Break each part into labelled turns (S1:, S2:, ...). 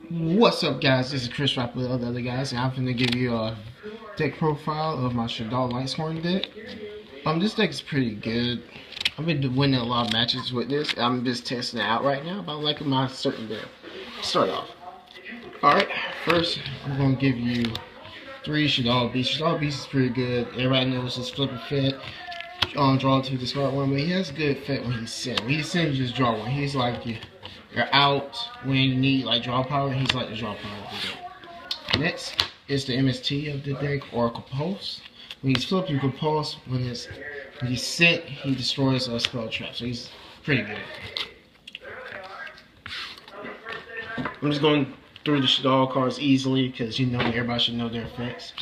S1: What's up, guys? This is Chris Rapp with all the other guys, and I'm going to give you a deck profile of my Shaddoll Lightsworn deck. This deck is pretty good. I've been winning a lot of matches with this. I'm just testing it out right now, but I'm liking my certain deck. Start off. Alright, first I'm going to give you 3 Shaddoll Beasts. Shaddoll Beast is pretty good. Everybody knows his flip effect. Draw 2, discard 1, but he has a good effect when he's sent. When he's sent, you just draw 1. He's like you're out when you need like draw power. He's like the draw power of the deck. Next is the MST of the deck, Oracle Pulse. When he's flipped, you can pulse. When he's sent, he destroys a spell trap. So he's pretty good. I'm just going through the Shaddoll cards easily because everybody should know their effects.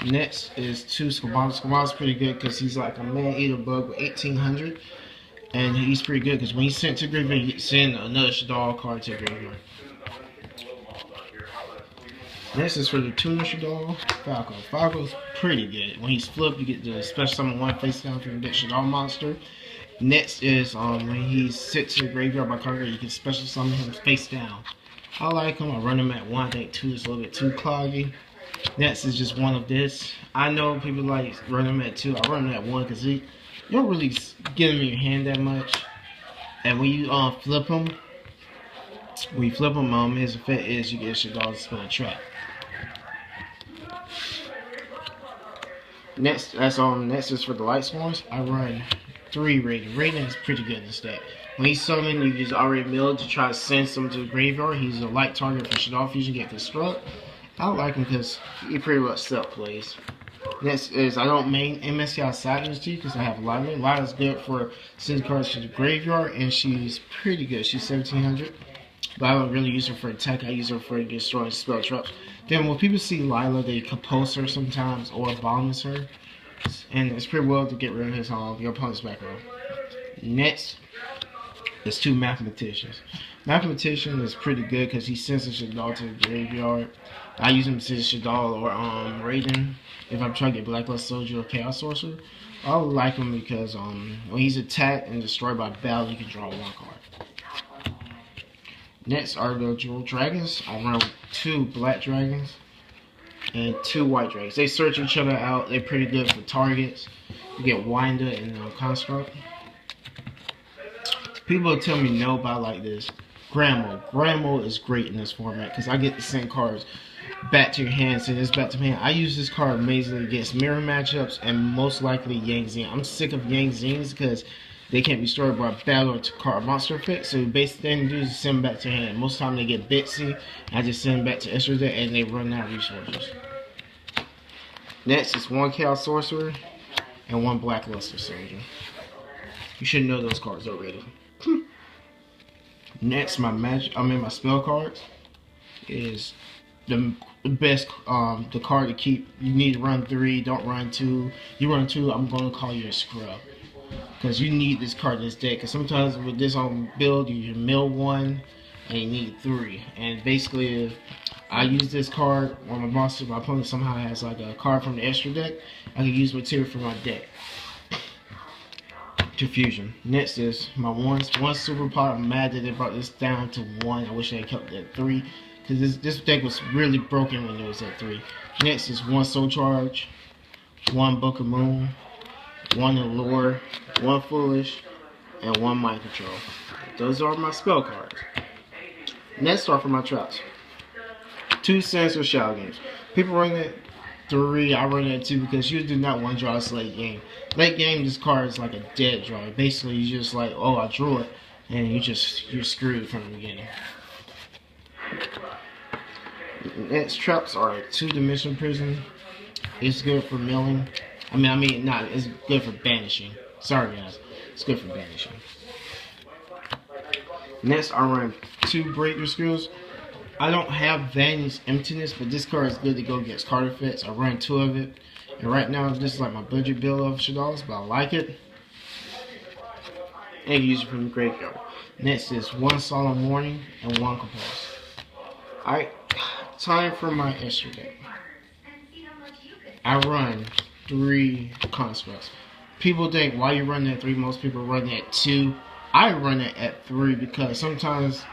S1: Next is 2 Squamata. Squamata's pretty good because he's like a man-eater bug with 1800. And he's pretty good because when he's sent to graveyard, you send another Shaddoll card to graveyard. Next is for the Tuner Shaddoll, Falco. Falco's pretty good. When he's flipped, you get the special summon 1 face down from the Shaddoll monster. Next is when he's sent to the graveyard by card, you can special summon him face down. I like him. I run him at 1. I think 2 is a little bit too cloggy. Next is just 1 of this. I know people like run him at 2. I run him at 1 because you don't really get him in your hand that much. And when you flip him, his effect is you get Shaddoll to spin a trap. Next is for the Lightsworns. I run 3 Raiden. Raiden is pretty good in this deck. When he's summoned, you just already milled to try to send him to the graveyard. He's a light target for Shaddoll Fusion, get construct. I like him because he pretty much self plays. Next is I don't main MST outside MST because I have Lila. Lila's good for sending cards to the graveyard, and she's pretty good. She's 1700, but I don't really use her for attack. I use her for destroying spell traps. Then when people see Lila, they compose her sometimes or bombs her, and it's pretty well to get rid of your opponent's back row. Next is 2 Mathematicians. Mathematician is pretty good because he sends a Shaddoll to the graveyard. I use him to send Shaddoll or Raiden if I'm trying to get Blacklist Soldier or Chaos Sorcerer. I like him because when he's attacked and destroyed by battle, you can draw 1 card. Next are the Jewel Dragons. I run 2 Black Dragons and 2 White Dragons. They search each other out. They're pretty good for targets. You get Winder and Construct. People tell me no, but I like this. Grandma is great in this format because I get to send cards back to your hand, send this back to my hand. I use this card amazingly against mirror matchups and most likely Yang Zing. I'm sick of Yang Zings because they can't be stored by battle or card monster effect. So basically, thing to do is send them back to your hand. Most of the time they get bitsy. I just send them back to extra deck and they run out of resources. Next is 1 Chaos Sorcerer and 1 Blackluster Soldier. You should know those cards already. Next, my spell cards is the best. The card to keep. You need to run 3. Don't run 2. You run 2, I'm gonna call you a scrub because you need this card in this deck. Because sometimes with this build, you mill 1 and you need 3. And basically, if I use this card on my opponent somehow has like a card from the extra deck, I can use material from my deck. To fusion. Next is my 1 super pot. I'm mad that they brought this down to 1. I wish they kept it at 3 because this deck was really broken when it was at 3. Next is 1 Soul Charge, 1 Book of Moon, 1 Allure, 1 Foolish, and 1 Mind Control. Those are my spell cards. Next are for my traps. 2 Sinister Shadow Games. People run that 3, I run that 2 because you do not want to draw this late game. Late game, this card is like a dead draw. Basically, you just like, oh, I drew it, and you're screwed from the beginning. Next traps are 2 Dimension Prison. It's good for milling. It's good for banishing. Sorry guys, it's good for banishing. Next, I run 2 Breakthrough Skills. I don't have Vanity's Emptiness, but this card is good to go against card effects. I run 2 of it. And right now, this is like my budget build of Shaddolls, but I like it. And use it from the graveyard. Next is 1 Solemn Warning and 1 Compulse. Alright, time for my extra deck. I run 3 Constructs. People think, why you run that 3? Most people run that 2. I run it at 3 because sometimes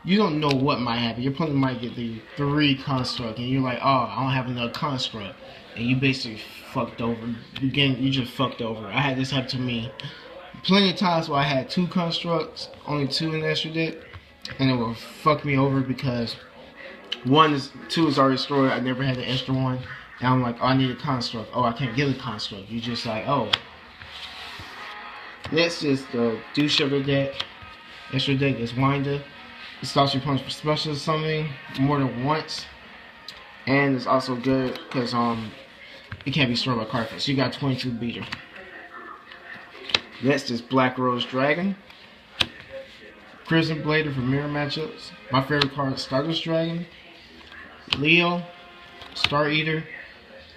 S1: you don't know what might happen. Your opponent might get the 3 construct, and you're like, oh, I don't have another construct, and you basically fucked over. Again, you just fucked over. I had this happen to me plenty of times where I had 2 constructs, only 2 in the extra deck, and it will fuck me over because 2 is already destroyed. I never had the extra one, and I'm like, oh, I need a construct. Oh, I can't get a construct. You just like, oh. Next is the douche of the deck. Extra deck is Winder. It stops your opponent from special summoning more than once, and it's also good because it can't be destroyed by card effects. So you got 22 beater. Next is Black Rose Dragon. Crimson Blader for mirror matchups. My favorite card is Stardust Dragon, Leo, Star Eater,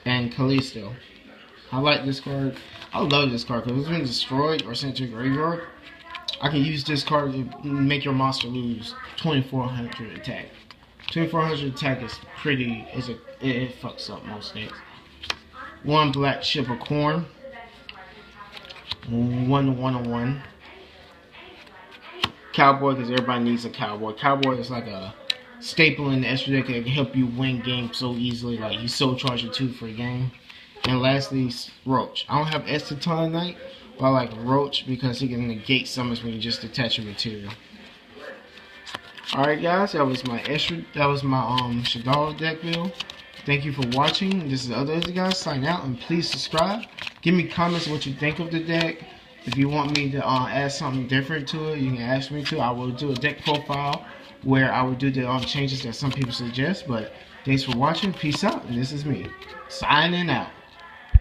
S1: and Callisto. I like this card. I love this card because it's been destroyed or sent to a graveyard. I can use this card to make your monster lose 2400 attack. 2400 attack is pretty. It fucks up most things. 1 black Ship of Corn. 1/1/1. Cowboy, because everybody needs a cowboy. Cowboy is like a staple in the extra deck that can help you win games so easily. Like you soul charge your 2 for a game. And lastly, Roach. I don't have Esteton Knight, but I like Roach because he can negate summons when you just attach a material. Alright guys, that was my Shaddoll deck build. Thank you for watching. This is the other guys signing out, and please subscribe. Give me comments what you think of the deck. If you want me to add something different to it, you can ask me to. I will do a deck profile where I will do the changes that some people suggest. But thanks for watching. Peace out. And this is me signing out.